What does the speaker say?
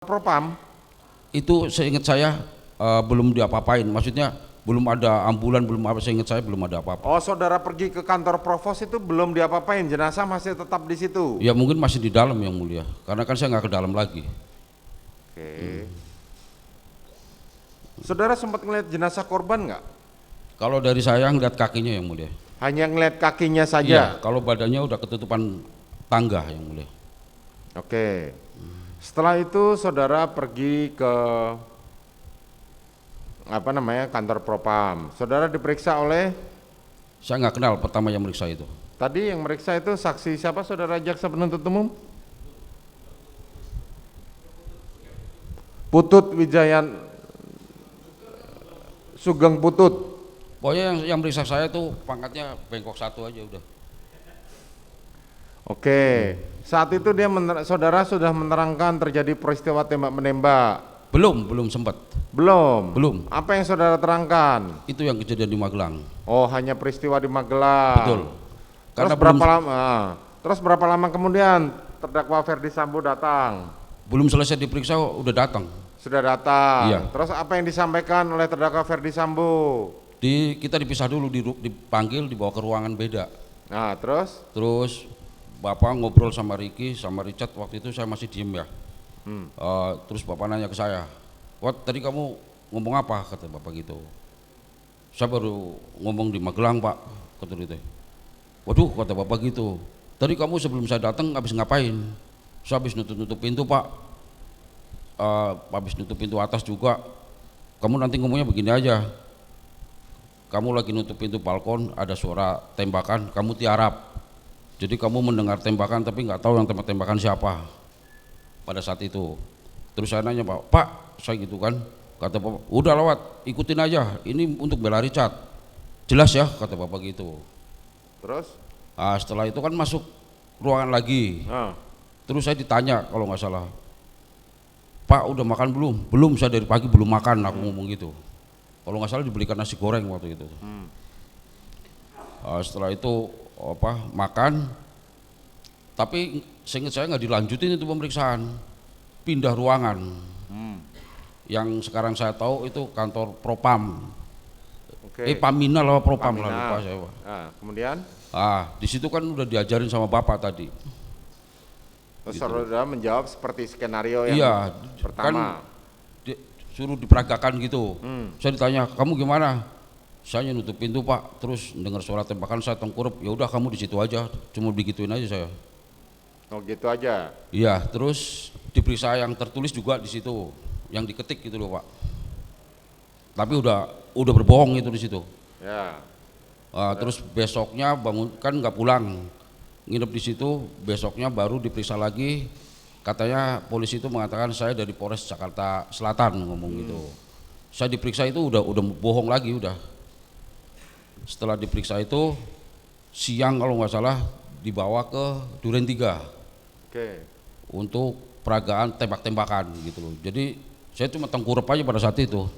Propam Itu seingat saya belum diapa-apain, maksudnya belum ada ambulan, belum apa, seingat saya belum ada apa-apa. oh saudara pergi ke kantor provos itu belum diapa-apain, jenazah masih tetap di situ. Ya mungkin masih di dalam yang mulia, karena kan saya nggak ke dalam lagi. Oke. Saudara sempat ngeliat jenazah korban nggak? Kalau dari saya ngeliat kakinya yang mulia. Hanya ngeliat kakinya Iya, saja. kalau badannya udah ketutupan tangga yang mulia. Oke. Setelah itu saudara pergi ke kantor propam. Saudara diperiksa oleh, Saya nggak kenal pertama yang meriksa itu. tadi yang meriksa itu saksi siapa saudara jaksa penuntut umum? Putut Wijayan Sugeng Putut. Pokoknya yang meriksa saya itu pangkatnya bengkok satu aja udah. Oke, saat itu saudara sudah menerangkan terjadi peristiwa tembak menembak. Belum sempat. Belum. Apa yang saudara terangkan? Itu yang kejadian di Magelang. Oh, hanya peristiwa di Magelang. Betul. Terus berapa lama? Terus berapa lama kemudian terdakwa Ferdi Sambo datang? Belum selesai diperiksa udah datang. Sudah datang. Iya. Terus apa yang disampaikan oleh terdakwa Ferdi Sambo? Kita dipisah dulu, dipanggil, dibawa ke ruangan beda. Nah, Terus Bapak ngobrol sama Ricky, sama Richard, waktu itu saya masih diem ya. Terus Bapak nanya ke saya, "Wat, tadi kamu ngomong apa?" kata Bapak gitu. "Saya baru ngomong di Magelang, Pak," kata itu. "Waduh," kata Bapak gitu, "tadi kamu sebelum saya datang habis ngapain?" "Saya habis nutup pintu, Pak. Habis nutup pintu atas juga. Kamu nanti ngomongnya begini aja, kamu lagi nutup pintu balkon, ada suara tembakan, kamu tiarap. Jadi kamu mendengar tembakan tapi nggak tahu yang tembakan siapa pada saat itu." Terus saya nanya, Pak, saya gitu kan, kata Bapak, "Udah lewat, ikutin aja, ini untuk bela Richard." "Jelas ya," kata Bapak gitu. terus? Setelah itu kan masuk ruangan lagi. Terus saya ditanya kalau nggak salah, "Pak, udah makan belum?" "Belum, saya dari pagi belum makan," aku ngomong gitu. Kalau nggak salah dibelikan nasi goreng waktu itu. Setelah itu makan, tapi seingat saya nggak dilanjutin itu pemeriksaan, pindah ruangan. Yang sekarang saya tahu itu kantor propam. Oke. Paminal apa propam lah, Paminal. lupa saya. Kemudian? Di situ kan udah diajarin sama Bapak tadi. Terus Gitu. saudara menjawab seperti skenario yang Iya, pertama. kan suruh diperagakan gitu. Saya ditanya, "Kamu gimana?" "Saya nutup pintu, Pak, terus dengar suara tembakan, saya tengkurap. Ya udah, kamu di situ aja." Cuma begituin aja saya. Oh, gitu aja. Iya, terus diperiksa yang tertulis juga di situ, yang diketik gitu loh, Pak. Tapi udah berbohong itu di situ. Ya. Terus besoknya bangun, kan nggak pulang, nginep di situ. Besoknya baru diperiksa lagi. Katanya polisi itu mengatakan saya dari Polres Jakarta Selatan, ngomong gitu. Saya diperiksa itu udah bohong lagi udah. Setelah diperiksa itu siang kalau nggak salah dibawa ke Duren 3 Oke. untuk peragaan tembak-tembakan gitu loh. Jadi saya cuma tengkurap aja pada saat itu.